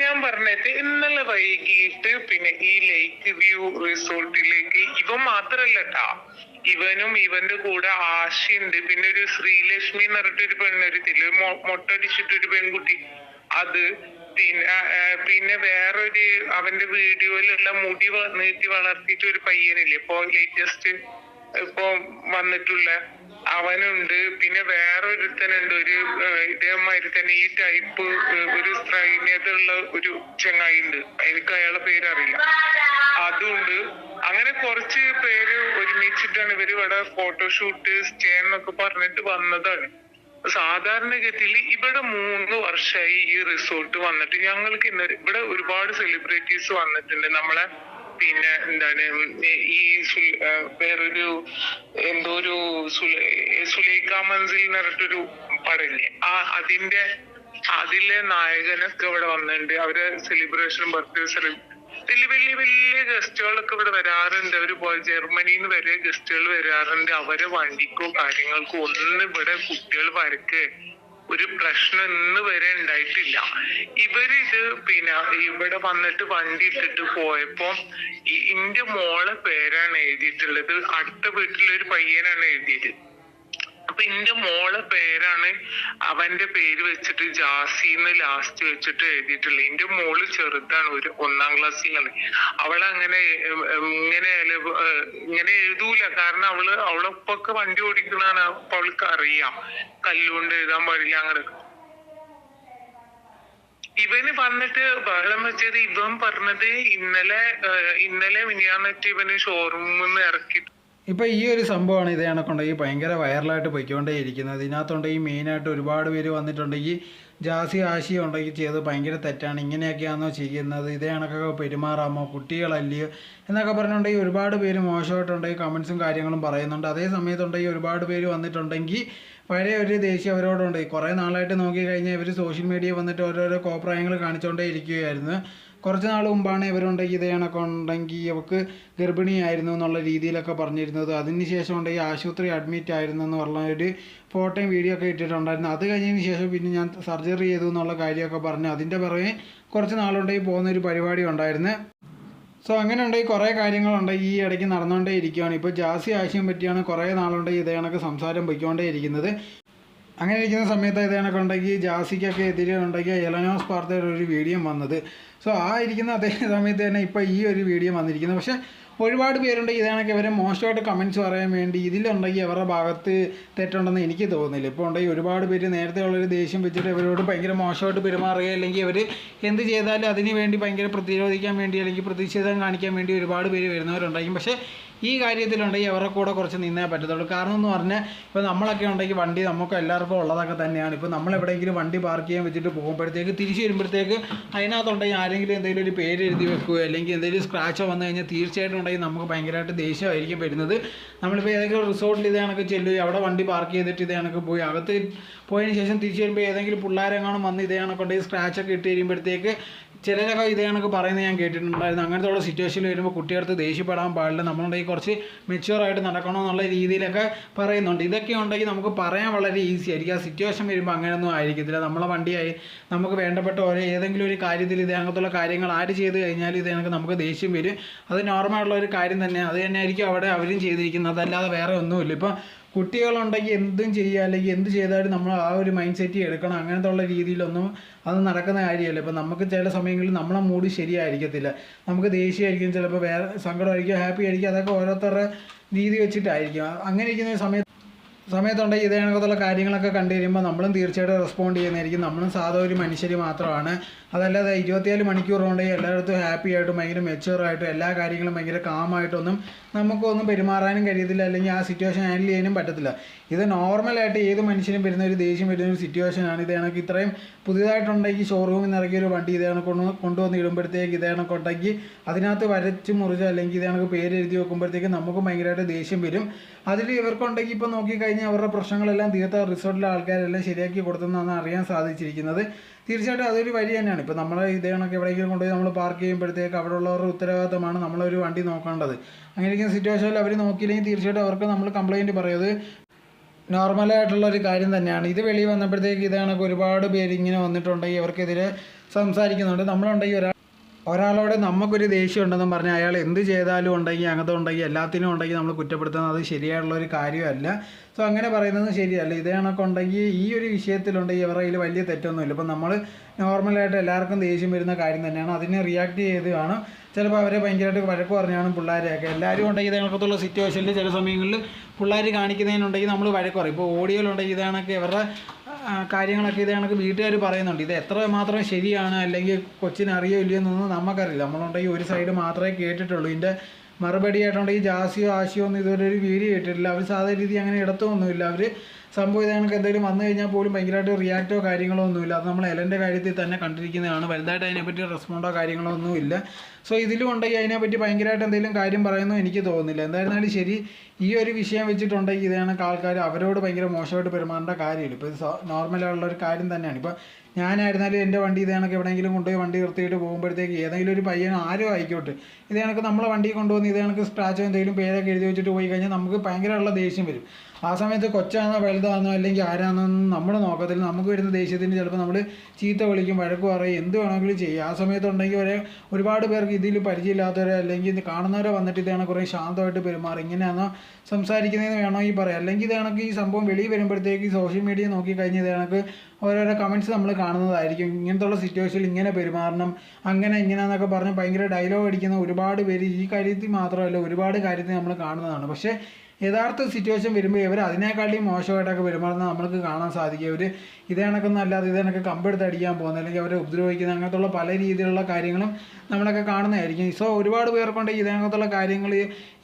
ഞാൻ പറഞ്ഞത് ഇന്നലെ വൈകിട്ട് പിന്നെ ഈ ലേക്ക് വ്യൂ റിസോർട്ടിലേക്ക് ഇവൻ മാത്രല്ലട്ടാ, ഇവനും ഇവന്റെ കൂടെ ആശയുണ്ട്, പിന്നെ ഒരു ശ്രീലക്ഷ്മി എന്ന് പറഞ്ഞിട്ടൊരു പെണ്ണൊരുത്തില്ല, മൊട്ടടിച്ചിട്ടൊരു പെൺകുട്ടി, അത് പിന്നെ വേറൊരു അവന്റെ വീഡിയോയിലുള്ള മുടി നീട്ടി വളർത്തിയിട്ട് ഒരു പയ്യനില്ലേ ഇപ്പൊ ലേറ്റസ്റ്റ് ഇപ്പൊ വന്നിട്ടുള്ള അവനുണ്ട്. പിന്നെ വേറൊരുത്തനുണ്ട്, ഒരു ഇതേമാതിരി തന്നെ ഈ ടൈപ്പ് ഒരു സ്ത്രൈന്യതയുള്ള ഒരു ചങ്ങായി ഉണ്ട്, എനിക്ക് അയാളെ പേരറിയില്ല, അതുണ്ട്. അങ്ങനെ കുറച്ച് പേര് ഒരുമിച്ചിട്ടാണ് ഇവര് ഇവിടെ ഫോട്ടോഷൂട്ട് സ്റ്റേ എന്നൊക്കെ പറഞ്ഞിട്ട് വന്നതാണ്. സാധാരണഗതിയിൽ ഇവിടെ 3 വർഷമായി ഈ റിസോർട്ട് വന്നിട്ട്. ഞങ്ങൾക്ക് ഇന്ന് ഇവിടെ ഒരുപാട് സെലിബ്രിറ്റീസ് വന്നിട്ടുണ്ട്. നമ്മളെ പിന്നെ എന്താണ് ഈ വേറൊരു എന്തോ ഒരു സുലൈഖ മൻസിൽ എന്ന് പറഞ്ഞിട്ടൊരു പടല്ലേ, അതിലെ നായകനൊക്കെ ഇവിടെ വന്നിട്ടുണ്ട്. അവരെ സെലിബ്രേഷൻ ബർത്ത്ഡേ വലിയ വലിയ വലിയ ഗസ്റ്റുകളൊക്കെ ഇവിടെ വരാറുണ്ട്. അവര് ജർമ്മനിന്ന് വരെ ഗസ്റ്റുകൾ വരാറുണ്ട്. അവരെ വണ്ടിക്കോ കാര്യങ്ങൾക്കോ ഒന്നും ഇവിടെ കുട്ടികൾ വരക്ക് ഒരു പ്രശ്നം ഇന്ന് വരെ ഉണ്ടായിട്ടില്ല. ഇവരിത് പിന്നെ ഇവിടെ വന്നിട്ട് വണ്ടി ഇട്ടിട്ട് പോയപ്പോ ഇന്റെ മോളെ പേരാണ് എഴുതിയിട്ടുള്ളത്, അടുത്ത വീട്ടിലൊരു പയ്യനാണ് എഴുതിയത്. അപ്പൊ എന്റെ മോളെ പേരാണ് അവന്റെ പേര് വെച്ചിട്ട് ജാസിന്ന് ലാസ്റ്റ് വെച്ചിട്ട് എഴുതിയിട്ടുള്ളത്. എന്റെ മോള് ചെറുതാണ്, ഒരു 1ാം ക്ലാസ്സിലാണ്. അവളങ്ങനെ ഇങ്ങനെ എഴുതൂല, കാരണം അവളൊപ്പൊക്കെ വണ്ടി ഓടിക്കണാണ്. അപ്പൊ അവൾക്ക് അറിയാം കല്ലുകൊണ്ട് എഴുതാൻ പാടില്ല. അങ്ങനെ ഇവന് വന്നിട്ട് ബഹളം വെച്ചത്, ഇവൻ പറഞ്ഞത് ഇന്നലെ മിനിയാന്നിട്ട് ഇവന് ഷോറൂമിൽ നിന്ന് ഇറക്കി. ഇപ്പോൾ ഈ ഒരു സംഭവമാണ് ഇത് കണക്കുണ്ടെങ്കിൽ ഭയങ്കര വൈറലായിട്ട് പോയിക്കൊണ്ടേ ഇരിക്കുന്നത്. ഇതിനകത്തുണ്ടെങ്കിൽ മെയിനായിട്ട് ഒരുപാട് പേര് വന്നിട്ടുണ്ടെങ്കിൽ ജാസി ആശി ഉണ്ടെങ്കിൽ ചെയ്ത് ഭയങ്കര തെറ്റാണ്, ഇങ്ങനെയൊക്കെയാണോ ചെയ്യുന്നത്, ഇതേ കണക്കൊക്കെ പെരുമാറാമോ, കുട്ടികളല്ലയോ എന്നൊക്കെ പറഞ്ഞിട്ടുണ്ടെങ്കിൽ ഒരുപാട് പേര് മോശമായിട്ടുണ്ടെങ്കിൽ കമൻസും കാര്യങ്ങളും പറയുന്നുണ്ട്. അതേ സമയത്തുണ്ടെങ്കിൽ ഒരുപാട് പേര് വന്നിട്ടുണ്ടെങ്കിൽ പഴയ ഒരു ദേഷ്യം അവരോടുണ്ട്. കുറേ നാളായിട്ട് നോക്കിക്കഴിഞ്ഞാൽ ഇവർ സോഷ്യൽ മീഡിയ വന്നിട്ട് ഓരോരോ കോപ്രായങ്ങൾ കാണിച്ചുകൊണ്ടേ ഇരിക്കുകയായിരുന്നു. കുറച്ച് നാൾ മുമ്പാണ് ഇവരുണ്ടെങ്കിൽ ഇതേ കണക്കുണ്ടെങ്കിൽ ഇവർക്ക് ഗർഭിണിയായിരുന്നു എന്നുള്ള രീതിയിലൊക്കെ പറഞ്ഞിരുന്നത്. അതിനുശേഷം ഉണ്ടെങ്കിൽ ആശുപത്രി അഡ്മിറ്റ് ആയിരുന്നു എന്ന് പറഞ്ഞ ഒരു ഫോട്ടോയും വീഡിയോ ഒക്കെ ഇട്ടിട്ടുണ്ടായിരുന്നു. അത് കഴിഞ്ഞതിന് ശേഷം പിന്നെ ഞാൻ സർജറി ചെയ്തു എന്നുള്ള കാര്യമൊക്കെ പറഞ്ഞു അതിൻ്റെ പുറകെ കുറച്ച് നാളുണ്ടെങ്കിൽ പോകുന്നൊരു പരിപാടി ഉണ്ടായിരുന്നു. സോ അങ്ങനെ ഉണ്ടെങ്കിൽ കുറേ കാര്യങ്ങളുണ്ടെങ്കിൽ ഈ ഇടയ്ക്ക് നടന്നുകൊണ്ടേ ഇരിക്കുകയാണ്. ഇപ്പോൾ ജാസി ആശയം പറ്റിയാണ് കുറേ നാളുണ്ടെങ്കിൽ ഇതേ കണക്ക് സംസാരം പൊയ്ക്കൊണ്ടേ ഇരിക്കുന്നത്. അങ്ങനെ ഇരിക്കുന്ന സമയത്ത് ഇതേ കണക്കുണ്ടെങ്കിൽ ജാസിക്കൊക്കെ എതിരെ ഉണ്ടെങ്കിൽ എലനോസ് പാർത്തയുടെ ഒരു വീഡിയോ വന്നത്. സോ ഇരിക്കുന്ന അതേ സമയത്ത് തന്നെ ഇപ്പോൾ ഈ ഒരു വീഡിയോ വന്നിരിക്കുന്നത്. പക്ഷേ ഒരുപാട് പേരുണ്ടെങ്കിൽ ഇതാണെങ്കിൽ ഇവരെ മോശമായിട്ട് കമൻറ്റ്സ് പറയാൻ വേണ്ടി ഇതിലുണ്ടെങ്കിൽ അവരുടെ ഭാഗത്ത് തെറ്റുണ്ടെന്ന് എനിക്ക് തോന്നുന്നില്ല. ഇപ്പോൾ ഉണ്ടെങ്കിൽ ഒരുപാട് പേര് നേരത്തെ ഉള്ളൊരു ദേഷ്യം വെച്ചിട്ട് ഇവരോട് ഭയങ്കര മോശമായിട്ട് പെരുമാറുക, അല്ലെങ്കിൽ അവർ എന്ത് ചെയ്താലും അതിന് വേണ്ടി ഭയങ്കര പ്രതിരോധിക്കാൻ വേണ്ടി അല്ലെങ്കിൽ പ്രതിഷേധം കാണിക്കാൻ വേണ്ടി ഒരുപാട് പേര് വരുന്നവരുണ്ടായിരിക്കും. പക്ഷേ ഈ കാര്യത്തിലുണ്ടെങ്കിൽ അവരുടെ കൂടെ കുറച്ച് നിന്നേ പറ്റത്തുള്ളൂ. കാരണം എന്ന് പറഞ്ഞാൽ ഇപ്പോൾ നമ്മളൊക്കെ ഉണ്ടെങ്കിൽ വണ്ടി നമുക്ക് എല്ലാവർക്കും ഉള്ളതൊക്കെ തന്നെയാണ്. ഇപ്പോൾ നമ്മളെവിടെയെങ്കിലും വണ്ടി പാർക്ക് ചെയ്യാൻ വെച്ചിട്ട് പോകുമ്പോഴത്തേക്ക് തിരിച്ച് വരുമ്പോഴത്തേക്ക് അതിനകത്തുണ്ടെങ്കിൽ ആരെങ്കിലും എന്തെങ്കിലും ഒരു പേര് എഴുതി വെക്കുകയോ അല്ലെങ്കിൽ എന്തെങ്കിലും സ്ക്രാച്ചോ വന്നു കഴിഞ്ഞാൽ തീർച്ചയായിട്ടും ഉണ്ടെങ്കിൽ നമുക്ക് ഭയങ്കരമായിട്ട് ദേഷ്യമായിരിക്കും വരുന്നത്. നമ്മളിപ്പോൾ ഏതെങ്കിലും റിസോർട്ടിൽ ഇത് കണക്ക് ചെല്ലുകയും അവിടെ വണ്ടി പാർക്ക് ചെയ്തിട്ട് ഇത് കണക്ക് പോയി അകത്ത് പോയതിന് ശേഷം തിരിച്ച് വരുമ്പോൾ ഏതെങ്കിലും പിള്ളേരെങ്ങാനും വന്ന് ഇത് കണക്കുണ്ടെങ്കിൽ സ്ക്രാച്ചൊക്കെ ഇട്ട് കഴിയുമ്പോഴത്തേക്ക് ചിലരൊക്കെ ഇതേ കണക്ക് പറയുന്നത് ഞാൻ കേട്ടിട്ടുണ്ടായിരുന്നു. അങ്ങനത്തെ ഉള്ള സിറ്റുവേഷനിൽ വരുമ്പോൾ കുട്ടികൾക്ക് ദേഷ്യപ്പെടാൻ പാടില്ല, നമ്മളുണ്ടെങ്കിൽ കുറച്ച് മെച്യൂറായിട്ട് നടക്കണമെന്നുള്ള രീതിയിലൊക്കെ പറയുന്നുണ്ട്. ഇതൊക്കെ ഉണ്ടെങ്കിൽ നമുക്ക് പറയാൻ വളരെ ഈസി ആയിരിക്കും. ആ സിറ്റുവേഷൻ വരുമ്പോൾ അങ്ങനെയൊന്നും ആയിരിക്കത്തില്ല. നമ്മളെ വണ്ടിയായി നമുക്ക് വേണ്ടപ്പെട്ട ഏതെങ്കിലും ഒരു കാര്യത്തിൽ ഇത് അങ്ങനത്തുള്ള കാര്യങ്ങൾ ആര് ചെയ്ത് കഴിഞ്ഞാൽ ഇത് കണക്ക് നമുക്ക് ദേഷ്യം വരും. അത് നോർമലുള്ള ഒരു കാര്യം തന്നെ. അത് തന്നെ ആയിരിക്കും അവിടെ അവരും ചെയ്തിരിക്കുന്നത്, അതല്ലാതെ വേറെ ഒന്നുമില്ല. ഇപ്പം കുട്ടികളുണ്ടെങ്കിൽ എന്തും ചെയ്യുക അല്ലെങ്കിൽ എന്ത് ചെയ്താലും നമ്മൾ ആ ഒരു മൈൻഡ് സെറ്റ് എടുക്കണം. അങ്ങനത്തെ ഉള്ള രീതിയിലൊന്നും അത് നടക്കുന്ന കാര്യമല്ല. ഇപ്പം നമുക്ക് ചില സമയങ്ങളിൽ നമ്മളെ മൂഡ് ശരിയായിരിക്കത്തില്ല, നമുക്ക് ദേഷ്യമായിരിക്കും, ചിലപ്പോൾ വേറെ സങ്കടമായിരിക്കും, ഹാപ്പി ആയിരിക്കും, അതൊക്കെ ഓരോരുത്തരുടെ രീതി വെച്ചിട്ടായിരിക്കും. അങ്ങനെ ഇരിക്കുന്ന സമയത്തുണ്ടെങ്കിൽ ഇതേ കണക്കത്തുള്ള കാര്യങ്ങളൊക്കെ കണ്ടു കഴിയുമ്പോൾ നമ്മളും തീർച്ചയായിട്ടും റെസ്പോണ്ട് ചെയ്യുന്നതായിരിക്കും. നമ്മളും സാധാ ഒരു മനുഷ്യർ മാത്രമാണ്. അതല്ലാതെ 24 മണിക്കൂർ കൊണ്ടെങ്കിൽ എല്ലായിടത്തും ഹാപ്പി ആയിട്ടും ഭയങ്കര മെച്യൂറായിട്ടും എല്ലാ കാര്യങ്ങളും ഭയങ്കര കാമായിട്ടൊന്നും നമുക്കൊന്നും പെരുമാറാനും കഴിയത്തില്ല, അല്ലെങ്കിൽ ആ സിറ്റുവേഷൻ ഹാൻഡിൽ ചെയ്യാനും പറ്റത്തില്ല. ഇത് നോർമലായിട്ട് ഏത് മനുഷ്യനും വരുന്ന ഒരു ദേഷ്യം വരുന്ന ഒരു സിറ്റുവേഷനാണ്. ഇത് കണക്ക് ഇത്രയും പുതിയതായിട്ടുണ്ടെങ്കിൽ ഷോറൂമിൽ നിന്ന് ഇറങ്ങിയ ഒരു വണ്ടി ഇത് കണക്ക് കൊണ്ടുവന്ന് ഇടുമ്പോഴത്തേക്ക് ഇത് കണക്കുണ്ടെങ്കിൽ അതിനകത്ത് വരച്ച് മുറിച്ച് അല്ലെങ്കിൽ ഇത് കണക്ക് പേര് എഴുതി വെക്കുമ്പോഴത്തേക്ക് നമുക്ക് ഭയങ്കരമായിട്ട് ദേഷ്യം വരും. അതിൽ ഇവർക്കുണ്ടെങ്കിൽ ഇപ്പോൾ നോക്കിക്കഴിഞ്ഞാൽ അവരുടെ പ്രശ്നങ്ങളെല്ലാം തീർത്ത റിസോർട്ടിലെ ആൾക്കാരെല്ലാം ശരിയാക്കി കൊടുത്തെന്നാണ് അറിയാൻ സാധിച്ചിരിക്കുന്നത്. തീർച്ചയായിട്ടും അതൊരു വഴി തന്നെയാണ്. ഇപ്പോൾ നമ്മൾ ഇതേ കണക്ക് എവിടെയെങ്കിലും കൊണ്ടുപോയി നമ്മൾ പാർക്ക് ചെയ്യുമ്പോഴത്തേക്ക് അവിടെ ഉള്ളവരുടെ ഉത്തരവാദിത്തമാണ് നമ്മളൊരു വണ്ടി നോക്കേണ്ടത്. അങ്ങനെ ഇരിക്കുന്ന സിറ്റുവേഷനിൽ അവർ നോക്കിയില്ലെങ്കിൽ തീർച്ചയായിട്ടും അവർക്ക് നമ്മൾ കംപ്ലയിൻറ്റ് പറയുന്നത് നോർമലായിട്ടുള്ള ഒരു കാര്യം തന്നെയാണ്. ഇത് വെളിയിൽ വന്നപ്പോഴത്തേക്ക് ഇത് കണക്ക് ഒരുപാട് പേര് ഇങ്ങനെ വന്നിട്ടുണ്ടെങ്കിൽ അവർക്കെതിരെ സംസാരിക്കുന്നുണ്ട്. നമ്മളുണ്ടെങ്കിൽ ഒരാളോട് നമുക്കൊരു ദേഷ്യം ഉണ്ടെന്നും പറഞ്ഞാൽ അയാൾ എന്ത് ചെയ്താലും ഉണ്ടെങ്കിൽ അങ്ങനത്തെ ഉണ്ടെങ്കിൽ എല്ലാത്തിനും ഉണ്ടെങ്കിൽ നമ്മൾ കുറ്റപ്പെടുത്തുന്നത് അത് ശരിയായിട്ടുള്ളൊരു കാര്യമല്ല. സോ അങ്ങനെ പറയുന്നത് ശരിയല്ല. ഇതേ കണക്ക് ഉണ്ടെങ്കിൽ ഈ ഒരു വിഷയത്തിലുണ്ടെങ്കിൽ ഇവരുടെ കയ്യിൽ വലിയ തെറ്റൊന്നുമില്ല. ഇപ്പം നമ്മൾ നോർമലായിട്ട് എല്ലാവർക്കും ദേഷ്യം വരുന്ന കാര്യം തന്നെയാണ്. അതിനെ റിയാക്ട് ചെയ്ത് കാണും. ചിലപ്പോൾ അവരെ ഭയങ്കരമായിട്ട് വഴക്ക് പറഞ്ഞാണ് പിള്ളേരെയൊക്കെ. എല്ലാവരും ഉണ്ടെങ്കിൽ ഇതേ കണക്കത്തുള്ള സിറ്റുവേഷനിൽ ചില സമയങ്ങളിൽ പിള്ളേർ കാണിക്കുന്നതിനുണ്ടെങ്കിൽ നമ്മൾ വഴക്ക് പറയും. ഇപ്പോൾ ഓഡിയോയിലുണ്ടെങ്കിൽ ഇതേ കണക്ക് ഇവരുടെ കാര്യങ്ങളൊക്കെ ഇതേ കണക്ക് വീട്ടുകാർ പറയുന്നുണ്ട്. ഇത് എത്ര മാത്രം ശരിയാണ് അല്ലെങ്കിൽ കൊച്ചിന് അറിയോ ഇല്ലയോ എന്നൊന്നും നമുക്കറിയില്ല. നമ്മളുണ്ടെങ്കിൽ ഒരു സൈഡ് മാത്രമേ കേട്ടിട്ടുള്ളൂ. ഇതിൻ്റെ മറുപടി ആയിട്ടുണ്ടെങ്കിൽ ജാസിയോ ആശയോ ഒന്നും ഇതുവരെ ഒരു വീഡിയോ ഇട്ടിട്ടില്ല. അവർ സാധാരണ രീതി അങ്ങനെ ഇടത്തൊന്നുമില്ല. അവർ സംഭവം ഇത് കണക്ക് എന്തെങ്കിലും വന്നു കഴിഞ്ഞാൽ പോലും ഭയങ്കരമായിട്ട് റിയാക്റ്റോ കാര്യങ്ങളോ ഒന്നുമില്ല. അത് നമ്മൾ എലൻ്റെ കാര്യത്തിൽ തന്നെ കണ്ടിരിക്കുന്നതാണ്. വലുതായിട്ട് അതിനെപ്പറ്റി റെസ്പോണ്ടോ കാര്യങ്ങളോ ഒന്നുമില്ല. സോ ഇതിലും ഉണ്ടെങ്കിൽ അതിനെപ്പറ്റി ഭയങ്കരമായിട്ട് എന്തെങ്കിലും കാര്യം പറയുന്നു എനിക്ക് തോന്നുന്നില്ല. എന്തായിരുന്നാലും ശരി, ഈ ഒരു വിഷയം വെച്ചിട്ടുണ്ടെങ്കിൽ ഇത് കണക്ക് ആൾക്കാർ അവരോട് ഭയങ്കര മോശമായിട്ട് പെരുമാറേണ്ട കാര്യമില്ല. ഇപ്പോൾ ഇത് നോർമലായുള്ള ഒരു കാര്യം തന്നെയാണ്. ഇപ്പോൾ ഞാനായിരുന്നാലും എൻ്റെ വണ്ടി ഇത് കണക്ക് എവിടെയെങ്കിലും കൊണ്ടുപോയി വണ്ടി നിർത്തിയിട്ട് പോകുമ്പോഴത്തേക്ക് ഏതെങ്കിലും ഒരു പയ്യൻ ആരോ ആയിക്കോട്ടെ ഇത് കണക്ക് നമ്മളെ വണ്ടി കൊണ്ടുവന്ന് ഇത് കണക്ക് സ്ക്രാച്ചോ എന്തെങ്കിലും പേരൊക്കെ എഴുതി വെച്ചിട്ട് പോയി കഴിഞ്ഞാൽ നമുക്ക് ഭയങ്കരമുള്ള ദേഷ്യം വരും. ആ സമയത്ത് കൊച്ചാണോ വലുതാണോ അല്ലെങ്കിൽ ആരാണെന്നൊന്നും നമ്മൾ നോക്കത്തില്ല. നമുക്ക് വരുന്ന ദേഷ്യത്തിന് ചിലപ്പോൾ നമ്മൾ ചീത്ത വിളിക്കും, വഴക്ക് പറയും, എന്ത് വേണമെങ്കിലും ചെയ്യും. ആ സമയത്തുണ്ടെങ്കിൽ ഒരുപാട് പേർക്ക് ഇതിൽ പരിചയമില്ലാത്തവരോ അല്ലെങ്കിൽ ഇത് കാണുന്നവരോ വന്നിട്ട് ഇതാണ് കുറേ ശാന്തമായിട്ട് പെരുമാറും. ഇങ്ങനെയാണോ സംസാരിക്കുന്നതെന്ന് വേണോ ഈ പറയാം. അല്ലെങ്കിൽ ഇത് കണക്ക് ഈ സംഭവം വെളിയിൽ വരുമ്പോഴത്തേക്ക് സോഷ്യൽ മീഡിയ നോക്കി കഴിഞ്ഞ് ഇത് കണക്ക് ഓരോരോ കമൻറ്റ്സ് നമ്മൾ കാണുന്നതായിരിക്കും. ഇങ്ങനത്തുള്ള സിറ്റുവേഷനിൽ ഇങ്ങനെ പെരുമാറണം അങ്ങനെ ഇങ്ങനെയെന്നൊക്കെ പറഞ്ഞ് ഭയങ്കര ഡയലോഗ് അടിക്കുന്ന ഒരുപാട് പേര് ഈ കാര്യത്തിൽ മാത്രമല്ല ഒരുപാട് കാര്യത്തിൽ നമ്മൾ കാണുന്നതാണ്. പക്ഷേ യഥാർത്ഥ സിറ്റുവേഷൻ വരുമ്പോൾ ഇവർ അതിനേക്കാളും മോശമായിട്ടൊക്കെ പെരുമാറുന്നത് നമ്മൾക്ക് കാണാൻ സാധിക്കും. ഇവർ ഇത് കണക്കൊന്നും അല്ലാതെ ഇത് കണക്ക് കമ്പെടുത്ത് അടിക്കാൻ പോകുന്നത് അല്ലെങ്കിൽ അവരെ ഉപദ്രവിക്കുന്ന അങ്ങനത്തുള്ള പല രീതിയിലുള്ള കാര്യങ്ങളും നമ്മളൊക്കെ കാണുന്നതായിരിക്കും. സോ ഒരുപാട് പേർക്കൊണ്ട് ഇത് കണക്കത്തുള്ള കാര്യങ്ങൾ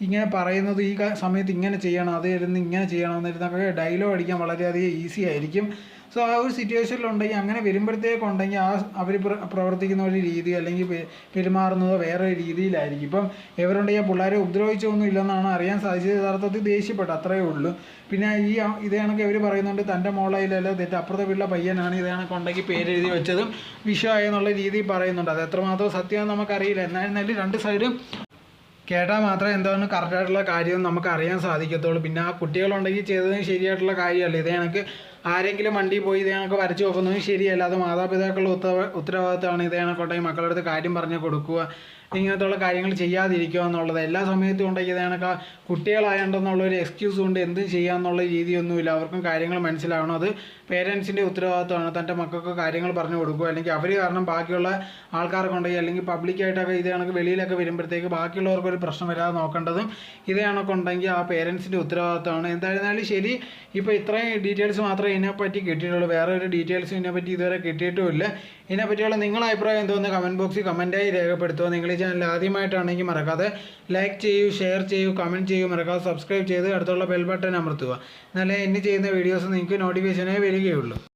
ഇങ്ങനെ പറയുന്നത് ഈ സമയത്ത് ഇങ്ങനെ ചെയ്യണം, അത് ഇരുന്ന് ഇങ്ങനെ ചെയ്യണം എന്നിരുന്നൊക്കെ ഡയലോഗ് അടിക്കാൻ വളരെയധികം ഈസി ആയിരിക്കും. സോ ആ ഒരു സിറ്റുവേഷനിലുണ്ടെങ്കിൽ അങ്ങനെ വരുമ്പോഴത്തേക്കുണ്ടെങ്കിൽ അവർ പ്രവർത്തിക്കുന്ന ഒരു രീതി അല്ലെങ്കിൽ പെരുമാറുന്നതോ വേറെ രീതിയിലായിരിക്കും. ഇപ്പം ഇവരുണ്ടെങ്കിൽ പിള്ളേരെ ഉപദ്രവിച്ചൊന്നും ഇല്ലെന്നാണ് അറിയാൻ സാധിച്ചത്. യഥാർത്ഥത്തിൽ ദേഷ്യപ്പെട്ടു, അത്രയേ ഉള്ളൂ. പിന്നെ ഇതേ കണക്ക് ഇവർ പറയുന്നുണ്ട് തൻ്റെ മോളയിലല്ലോ തെറ്റ്, അപ്പുറത്തെ വീട്ടിലെ പയ്യനാണ് ഇതേ കണക്കുണ്ടെങ്കിൽ പേരെഴുതി വെച്ചതും വിഷയമായി എന്നുള്ള രീതിയിൽ പറയുന്നുണ്ട്. അത് എത്രമാത്രം സത്യമാണെന്ന് നമുക്കറിയില്ല. എന്നായിരുന്നാലും രണ്ട് സൈഡും കേട്ടാൽ മാത്രമേ എന്താണ് കറക്റ്റായിട്ടുള്ള കാര്യം നമുക്ക് അറിയാൻ സാധിക്കത്തുള്ളൂ. പിന്നെ ആ കുട്ടികളുണ്ടെങ്കിൽ ചെയ്തതിന് ശരിയായിട്ടുള്ള കാര്യമല്ല. ഇതേ കണക്ക് ആരെങ്കിലും വണ്ടി പോയി ഇതേ കണക്ക് വരച്ച് നോക്കുന്നതും ശരിയല്ല. അത് മാതാപിതാക്കളുടെ ഉത്തരവാദിത്തമാണ്. ഇതേ കണക്കുണ്ടെങ്കിൽ മക്കളുടെ അടുത്ത് കാര്യം പറഞ്ഞു കൊടുക്കുക, ഇങ്ങനത്തുള്ള കാര്യങ്ങൾ ചെയ്യാതിരിക്കുക എന്നുള്ളത്. എല്ലാ സമയത്തും ഉണ്ടെങ്കിൽ ഇതേ കണക്ക് കുട്ടികളായണ്ടെന്നുള്ളൊരു എക്സ്ക്യൂസ് കൊണ്ട് എന്തും ചെയ്യാമെന്നുള്ള രീതിയൊന്നുമില്ല. അവർക്കും കാര്യങ്ങൾ മനസ്സിലാവണം. അത് പേരൻസിൻ്റെ ഉത്തരവാദിത്തമാണ്. തൻ്റെ മക്കൾക്ക് കാര്യങ്ങൾ പറഞ്ഞു കൊടുക്കുക. അല്ലെങ്കിൽ അവർ കാരണം ബാക്കിയുള്ള ആൾക്കാർക്കുണ്ടെങ്കിൽ അല്ലെങ്കിൽ പബ്ലിക്കായിട്ടൊക്കെ ഇതേ കണക്ക് വെളിയിലൊക്കെ വരുമ്പോഴത്തേക്ക് ബാക്കിയുള്ളവർക്കൊരു പ്രശ്നം വരാതെ നോക്കേണ്ടതും ഇതേ കണക്കുണ്ടെങ്കിൽ ആ പേരൻസിൻ്റെ ഉത്തരവാദിത്തമാണ്. എന്തായിരുന്നാലും ശരി, ഇപ്പോൾ ഇത്രയും ഡീറ്റെയിൽസ് മാത്രമേ ഇതിനെപ്പറ്റി കിട്ടിയിട്ടുള്ളൂ. വേറെ ഒരു ഡീറ്റെയിൽസും ഇതിനെപ്പറ്റി ഇതുവരെ കിട്ടിയിട്ടുമില്ല. ഇതിനെപ്പറ്റിയുള്ള നിങ്ങളുടെ അഭിപ്രായം എന്തോന്ന് കമൻറ്റ് ബോക്സിൽ കമൻറ്റായി രേഖപ്പെടുത്തുക. നിങ്ങൾ ഈ ചാനൽ ആദ്യമായിട്ടാണെങ്കിൽ മറക്കാതെ ലൈക്ക് ചെയ്യൂ, ഷെയർ ചെയ്യൂ, കമൻറ്റ് ചെയ്യൂ, മറക്കാതെ സബ്സ്ക്രൈബ് ചെയ്ത് അടുത്തുള്ള ബെൽ ബട്ടൺ അമർത്തുക. എന്നാലേ ഇനി ചെയ്യുന്ന വീഡിയോസ് നിങ്ങൾക്ക് നോട്ടിഫിക്കേഷനായി വരികയുള്ളൂ.